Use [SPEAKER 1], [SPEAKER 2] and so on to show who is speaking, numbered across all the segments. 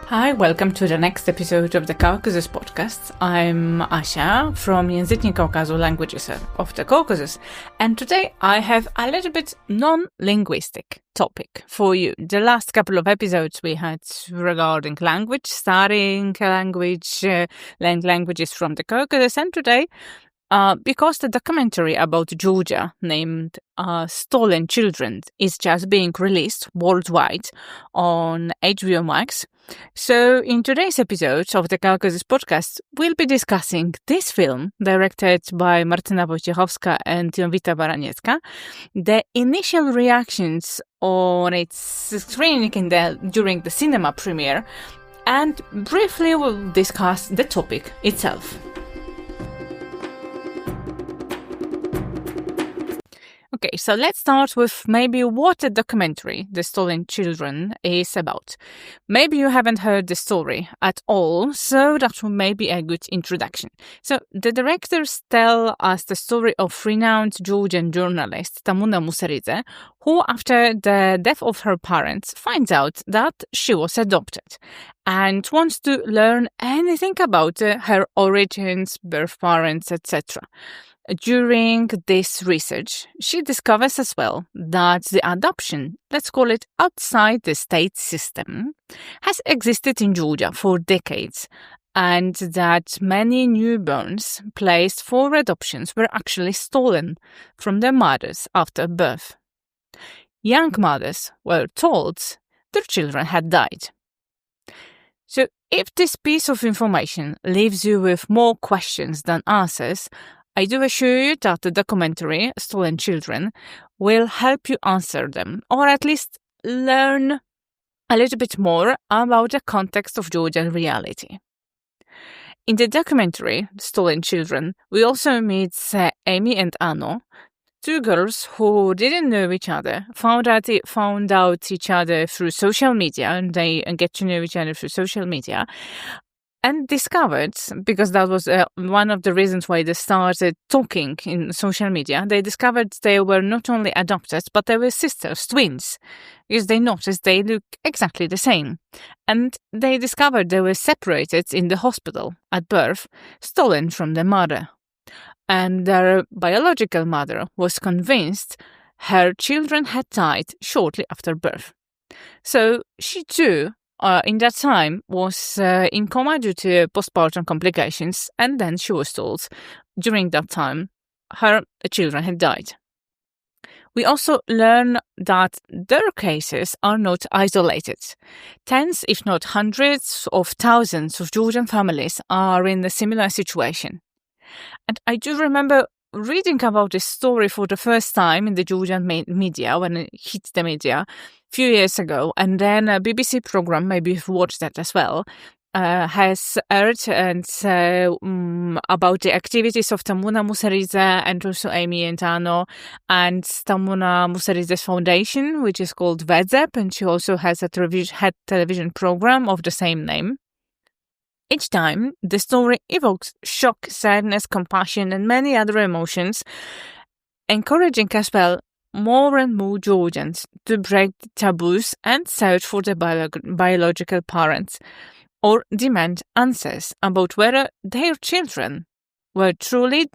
[SPEAKER 1] Hi, welcome to the next episode of the Caucasus podcast. I'm Asia from Języcznie Kaukazu, Languages of the Caucasus, and today I have a little bit non-linguistic topic for you. The last couple of episodes we had regarding language, studying languages from the Caucasus, and today because the documentary about Georgia named Stolen Children is just being released worldwide on HBO MAX. So in today's episode of the Caucasus podcast, we'll be discussing this film directed by Martyna Wojciechowska and Jowita Baraniecka, the initial reactions on its screening during the cinema premiere, and briefly we'll discuss the topic itself. Okay, so let's start with maybe what the documentary, The Stolen Children, is about. Maybe you haven't heard the story at all, so that may be a good introduction. So the directors tell us the story of renowned Georgian journalist Tamuna Musaridze, who after the death of her parents finds out that she was adopted and wants to learn anything about her origins, birth parents, etc. During this research, she discovers as well that the adoption, let's call it outside the state system, has existed in Georgia for decades, and that many newborns placed for adoptions were actually stolen from their mothers after birth. Young mothers were told their children had died. So if this piece of information leaves you with more questions than answers, I do assure you that the documentary, Stolen Children, will help you answer them, or at least learn a little bit more about the context of Georgian reality. In the documentary, Stolen Children, we also meet Amy and Ano, two girls who didn't know each other, found out each other through social media, and they get to know each other through social media, and discovered, because that was one of the reasons why they started talking in social media, they discovered they were not only adopted, but they were sisters, twins, because they noticed they look exactly the same. And they discovered they were separated in the hospital at birth, stolen from their mother. And their biological mother was convinced her children had died shortly after birth. So she too, in that time, was in coma due to postpartum complications, and then she was told during that time her children had died. We also learn that their cases are not isolated. Tens, if not hundreds of thousands of Georgian families are in a similar situation. And I do remember reading about this story for the first time in the Georgian media, when it hit the media a few years ago, and then a BBC program, maybe you've watched that as well, has aired and about the activities of Tamuna Musaridze and also Amy and Ano, and Tamuna Musaridze's foundation, which is called VEDZEP, and she also has a television program of the same name. Each time, the story evokes shock, sadness, compassion, and many other emotions, encouraging as well more and more Georgians to break the taboos and search for their biological parents, or demand answers about whether their children were truly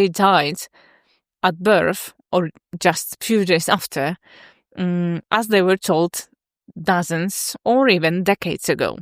[SPEAKER 1] died at birth or just a few days after, as they were told dozens or even decades ago.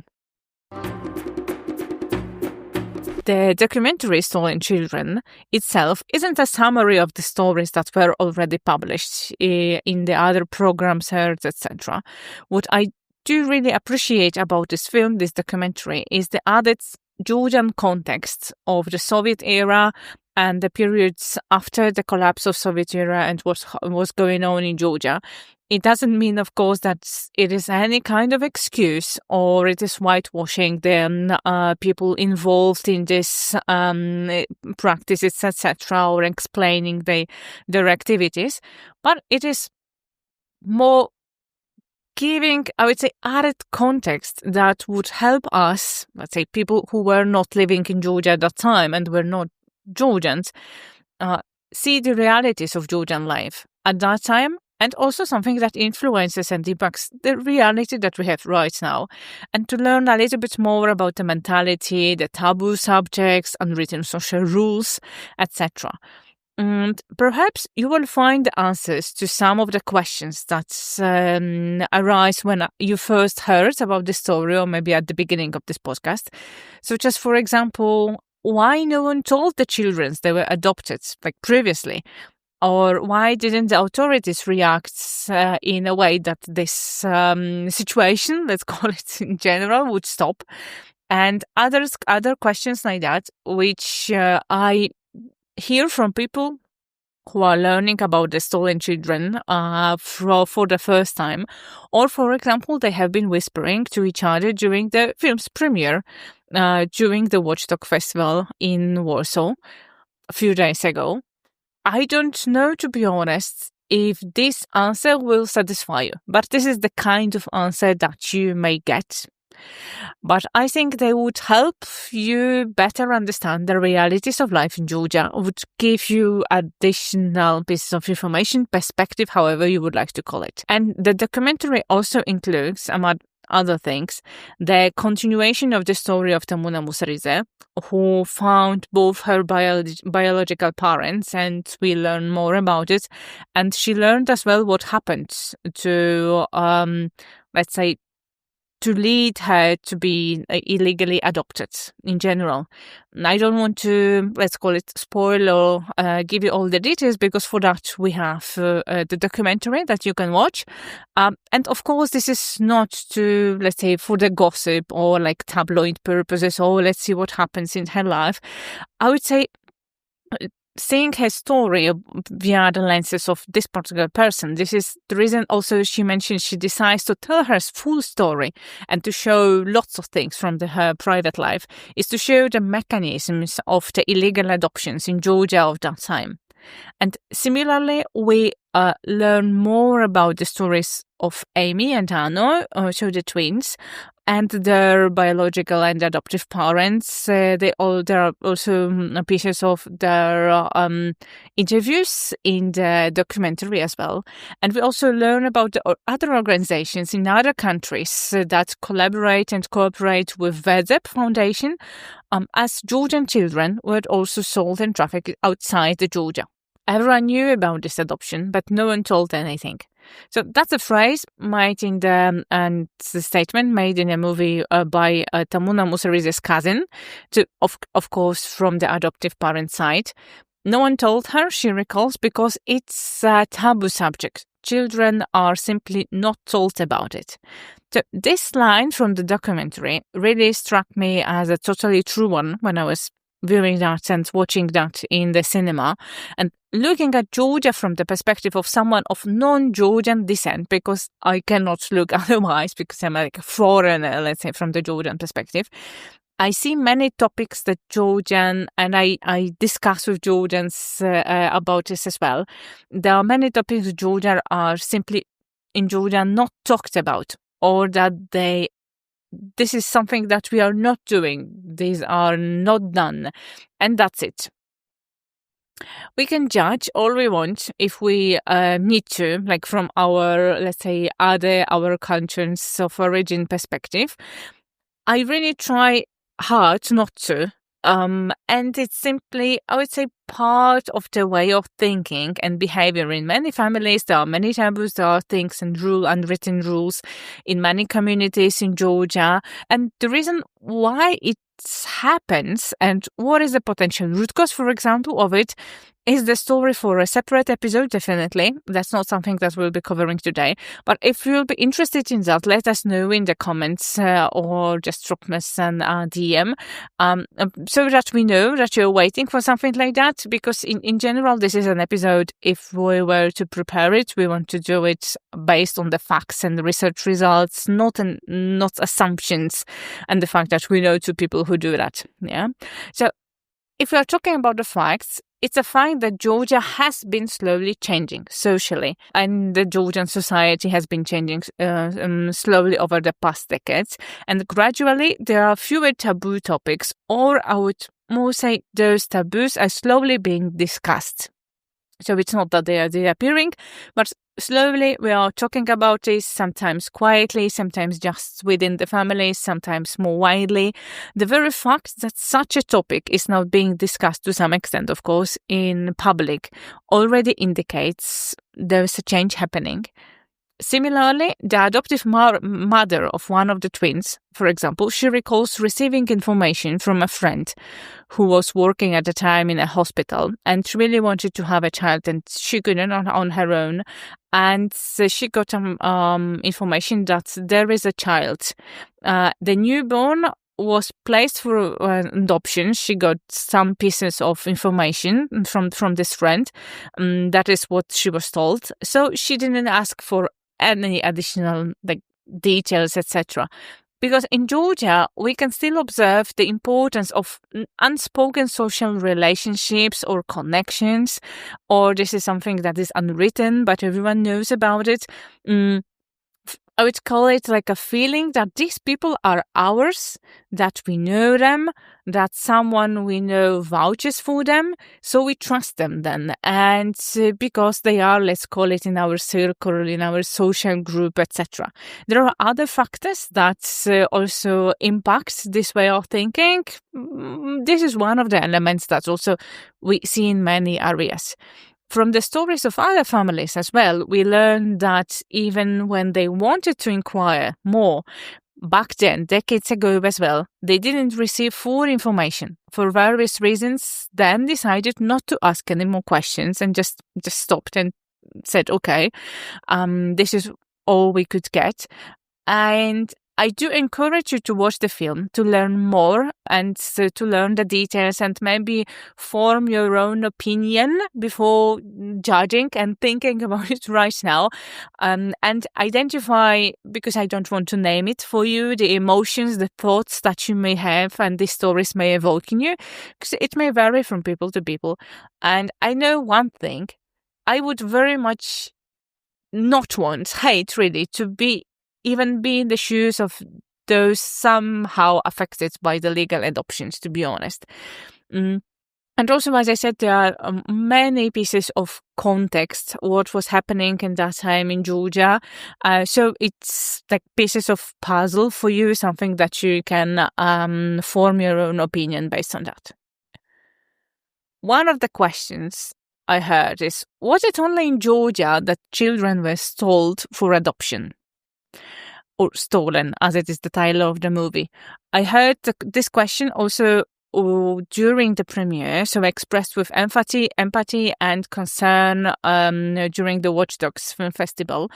[SPEAKER 1] The documentary Stolen Children itself isn't a summary of the stories that were already published in the other programs heard, etc. What I do really appreciate about this film, this documentary, is the added Georgian context of the Soviet era and the periods after the collapse of Soviet era and what was going on in Georgia. It doesn't mean, of course, that it is any kind of excuse or it is whitewashing the people involved in this practices, etc., or explaining their activities. But it is more giving, I would say, added context that would help us, let's say, people who were not living in Georgia at that time and were not Georgians, see the realities of Georgian life at that time and also something that influences and debunks the reality that we have right now, and to learn a little bit more about the mentality, the taboo subjects, unwritten social rules, etc. And perhaps you will find the answers to some of the questions that arise when you first heard about the story, or maybe at the beginning of this podcast. So just for example, why no one told the children they were adopted, like previously? Or why didn't the authorities react in a way that this situation, let's call it in general, would stop? And other questions like that, which I hear from people who are learning about the stolen children for the first time. Or, for example, they have been whispering to each other during the film's premiere, during the Watchdog Festival in Warsaw a few days ago. I don't know, to be honest, if this answer will satisfy you, but this is the kind of answer that you may get. But I think they would help you better understand the realities of life in Georgia, would give you additional pieces of information, perspective, however you would like to call it. And the documentary also includes, among other things, the continuation of the story of Tamuna Musaridze, who found both her biological parents, and we learn more about it. And she learned as well what happened to, let's say, to lead her to be illegally adopted in general. I don't want to, let's call it, spoil or give you all the details, because for that we have the documentary that you can watch. And of course, this is not to, let's say, for the gossip or like tabloid purposes, or let's see what happens in her life. I would say seeing her story via the lenses of this particular person, this is the reason also she mentioned she decides to tell her full story and to show lots of things from her private life, is to show the mechanisms of the illegal adoptions in Georgia of that time. And similarly, we learn more about the stories of Amy and Ano, so the twins, and their biological and adoptive parents. There are also pieces of their interviews in the documentary as well. And we also learn about the other organizations in other countries that collaborate and cooperate with VEDEP Foundation, as Georgian children were also sold and trafficked outside Georgia. Everyone knew about this adoption, but no one told anything. So that's a phrase made in the statement made in a movie by Tamuna Musaridze's cousin, of course, from the adoptive parent side. No one told her, she recalls, because it's a taboo subject. Children are simply not told about it. So this line from the documentary really struck me as a totally true one when I was viewing that and watching that in the cinema, and looking at Georgia from the perspective of someone of non-Georgian descent, because I cannot look otherwise, because I'm like a foreigner, let's say, from the Georgian perspective. I see many topics that Georgian, and I discuss with Georgians about this as well. There are many topics Georgia are simply in Georgia not talked about, or that this is something that we are not doing. These are not done. And that's it. We can judge all we want if we need to, like from our, let's say, our countries of origin perspective. I really try hard not to. And it's simply, I would say, part of the way of thinking and behavior in many families. There are many taboos, there are things and unwritten rules in many communities in Georgia. And the reason why it happens and what is the potential root cause, for example, of it is the story for a separate episode, definitely. That's not something that we'll be covering today. But if you'll be interested in that, let us know in the comments or just drop us an DM so that we know that you're waiting for something like that. Because in general, this is an episode, if we were to prepare it, we want to do it based on the facts and the research results, not assumptions and the fact that we know two people who do that. Yeah. So if we are talking about the facts, it's a fact that Georgia has been slowly changing socially, and the Georgian society has been changing slowly over the past decades. And gradually, there are fewer taboo topics, or I would more say those taboos are slowly being discussed. So it's not that they are disappearing, but slowly we are talking about this, sometimes quietly, sometimes just within the family, sometimes more widely. The very fact that such a topic is now being discussed to some extent, of course, in public already indicates there is a change happening. Similarly, the adoptive mother of one of the twins, for example, she recalls receiving information from a friend who was working at the time in a hospital and really wanted to have a child, and she couldn't on her own. And so she got information that there is a child. The newborn was placed for adoption. She got some pieces of information from this friend. That is what she was told. So she didn't ask for any additional details, etc. Because in Georgia, we can still observe the importance of unspoken social relationships or connections, or this is something that is unwritten, but everyone knows about it. I would call it like a feeling that these people are ours, that we know them, that someone we know vouches for them, so we trust them then. And because they are, let's call it in our circle, in our social group, etc. There are other factors that also impact this way of thinking. This is one of the elements that also we see in many areas. From the stories of other families as well, we learn that even when they wanted to inquire more, back then, decades ago as well, they didn't receive full information. For various reasons, then decided not to ask any more questions and just stopped and said, okay, this is all we could get. And I do encourage you to watch the film, to learn more and to learn the details and maybe form your own opinion before judging and thinking about it right now. And identify, because I don't want to name it for you, the emotions, the thoughts that you may have and the stories may evoke in you, because it may vary from people to people. And I know one thing, I would very much not hate really, to even be in the shoes of those somehow affected by the legal adoptions, to be honest. And also, as I said, there are many pieces of context, what was happening in that time in Georgia. So it's like pieces of puzzle for you, something that you can form your own opinion based on that. One of the questions I heard is, was it only in Georgia that children were sold for adoption? Or stolen, as it is the title of the movie. I heard this question also during the premiere, so expressed with empathy and concern during the Watch Dogs Film Festival.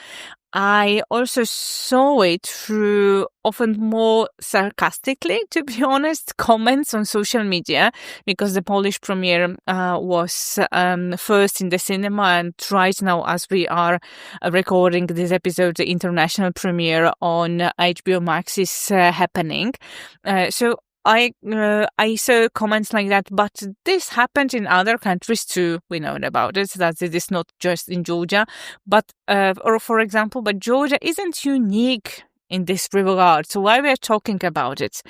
[SPEAKER 1] I also saw it through often more sarcastically, to be honest, comments on social media, because the Polish premiere was first in the cinema, and right now, as we are recording this episode, the international premiere on HBO MAX is happening. So I saw comments like that, but this happened in other countries too. We know about it, that it is not just in Georgia, but for example, but Georgia isn't unique in this regard. So why we are talking about it?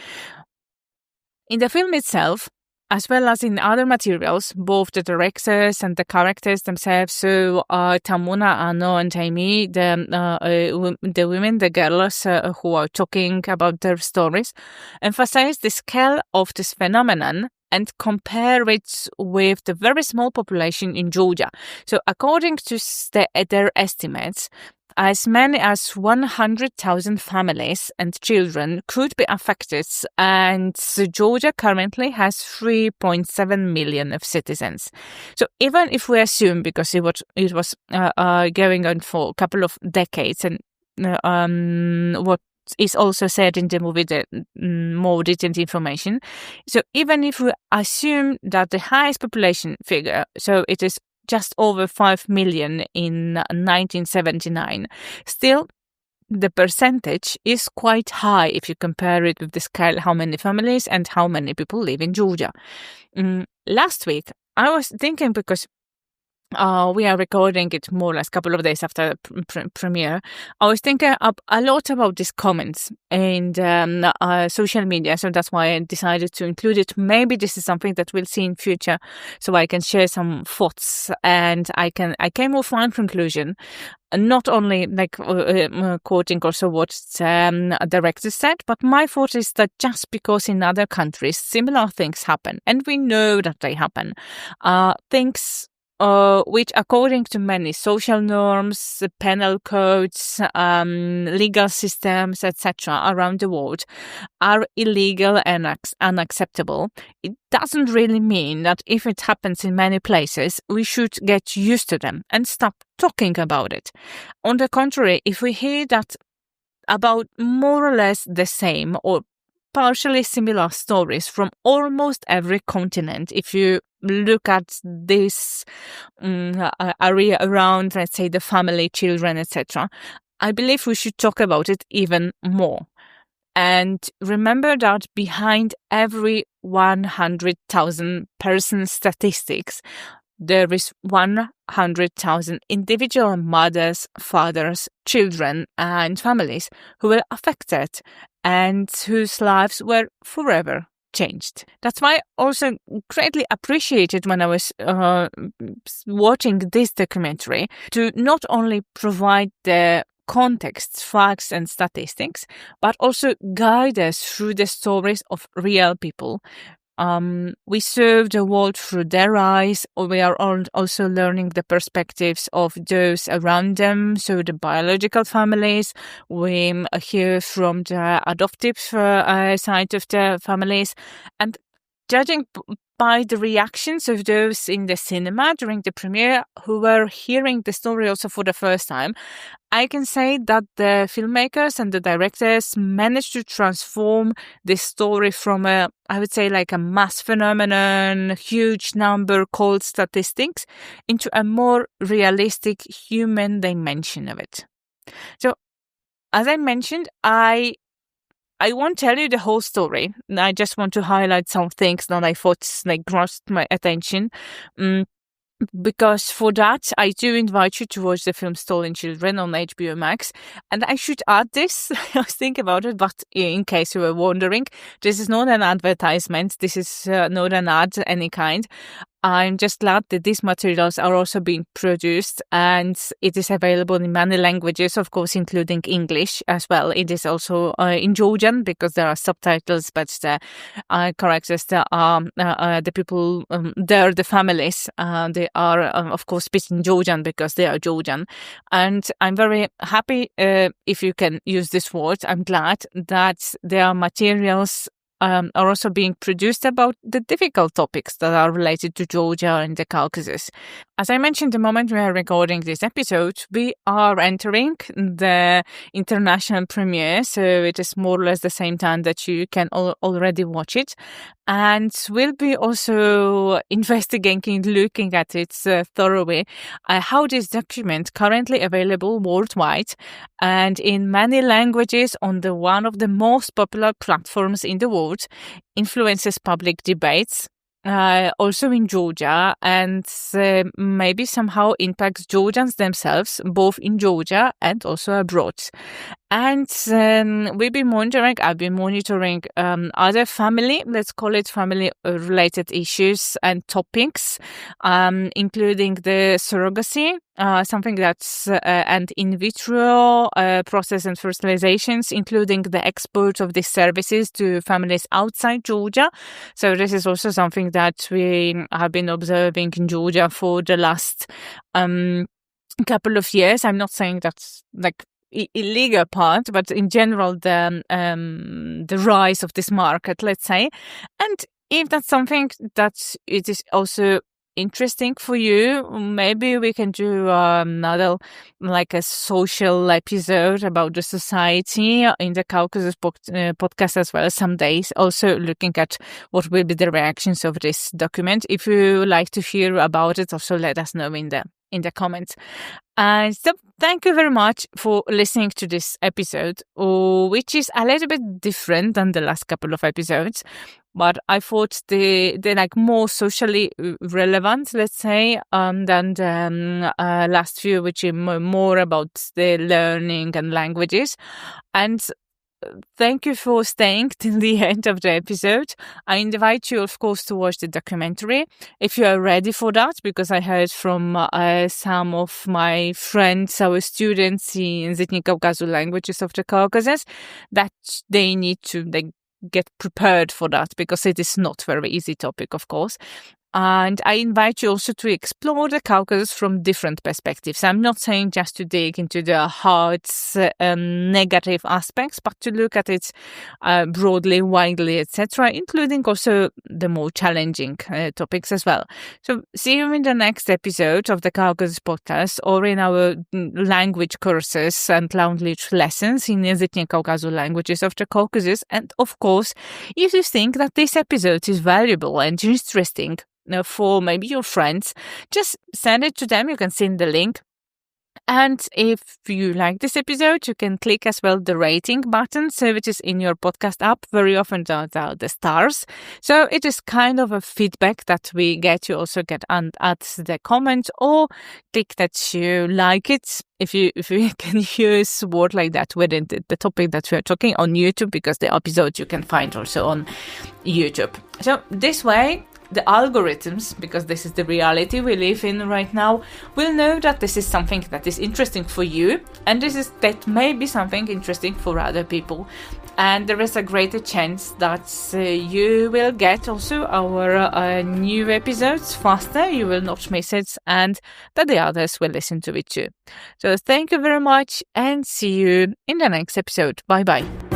[SPEAKER 1] In the film itself, as well as in other materials, both the directors and the characters themselves, so Tamuna, Ano, and Amy, the women, the girls who are talking about their stories, emphasize the scale of this phenomenon and compare it with the very small population in Georgia. So according to their estimates, as many as 100,000 families and children could be affected, and Georgia currently has 3.7 million of citizens. So even if we assume, because it was going on for a couple of decades, and what is also said in the movie, the more detailed information. So even if we assume that the highest population figure, so it is just over 5 million in 1979. Still, the percentage is quite high if you compare it with the scale, how many families and how many people live in Georgia. Last week, I was thinking, because we are recording it more or less a couple of days after the premiere. I was thinking a lot about these comments in social media, so that's why I decided to include it. Maybe this is something that we'll see in future, so I can share some thoughts, and I came with one conclusion. Not only quoting also what a director said, but my thought is that just because in other countries similar things happen, and we know that they happen, things which, according to many social norms, penal codes, legal systems, etc., around the world, are illegal and unacceptable, it doesn't really mean that if it happens in many places, we should get used to them and stop talking about it. On the contrary, if we hear that about more or less the same or partially similar stories from almost every continent, if you look at this area around, let's say, the family, children, etc., I believe we should talk about it even more. And remember that behind every 100,000 person statistics, there is 100,000 individual mothers, fathers, children, and families who were affected and whose lives were forever changed. That's why I also greatly appreciated when I was watching this documentary to not only provide the context, facts, and statistics, but also guide us through the stories of real people. We serve the world through their eyes, or we are also learning the perspectives of those around them, so the biological families. We hear from the adoptive side of the families, and judging by the reactions of those in the cinema during the premiere who were hearing the story also for the first time, I can say that the filmmakers and the directors managed to transform this story from I would say like a mass phenomenon, huge number, cold statistics, into a more realistic human dimension of it. So, as I mentioned, I won't tell you the whole story. I just want to highlight some things that I thought grasped my attention. Because for that, I do invite you to watch the film Stolen Children on HBO MAX. And I should add this, I was thinking about it, but in case you were wondering, this is not an advertisement. This is not an ad any kind. I'm just glad that these materials are also being produced, and it is available in many languages, of course, including English as well. It is also in Georgian because there are subtitles, but the characters, the people there, the families, they are, of course, speaking Georgian because they are Georgian. And I'm very happy, if you can use this word, I'm glad that there are materials are also being produced about the difficult topics that are related to Georgia and the Caucasus. As I mentioned the moment we are recording this episode, we are entering the international premiere, so it is more or less the same time that you can already watch it. And we'll be also investigating, looking at it thoroughly, how this document, currently available worldwide and in many languages on one of the most popular platforms in the world, influences public debates, also in Georgia, and maybe somehow impacts Georgians themselves, both in Georgia and also abroad. And I've been monitoring other let's call it family-related issues and topics, including the surrogacy, something that's and in vitro process and fertilizations, including the export of these services to families outside Georgia. So this is also something that we have been observing in Georgia for the last couple of years. I'm not saying that's illegal part, but in general the rise of this market, let's say. And if that's something that it is also interesting for you, maybe we can do another a social episode about the society in the Caucasus podcast as well some days, also looking at what will be the reactions of this document. If you like to hear about it, also let us know in the comments. So thank you very much for listening to this episode, which is a little bit different than the last couple of episodes. but I thought they're like more socially relevant, let's say, than the last few, which are more about the learning and languages. And thank you for staying till the end of the episode. I invite you, of course, to watch the documentary if you are ready for that, because I heard from some of my friends, our students in the Caucasus languages of the Caucasus, that they need to get prepared for that, because it is not very easy topic, of course. And I invite you also to explore the Caucasus from different perspectives. I'm not saying just to dig into the hard, negative aspects, but to look at it broadly, widely, etc., including also the more challenging topics as well. So see you in the next episode of the Caucasus podcast, or in our language courses and language lessons in the Caucasus languages of the Caucasus. And of course, if you think that this episode is valuable and interesting for maybe your friends, just send it to them. You can send the link. And if you like this episode, you can click as well the rating button, so which is in your podcast app. Very often the stars. So it is kind of a feedback that we get. You also get and add the comment, or click that you like it. If you can use word like that within the topic that we are talking on YouTube, because the episode you can find also on YouTube. So this way, the algorithms, because this is the reality we live in right now, will know that this is something that is interesting for you, and that may be something interesting for other people. And there is a greater chance that you will get also our new episodes faster, you will not miss it, and that the others will listen to it too. So thank you very much, and see you in the next episode. Bye bye.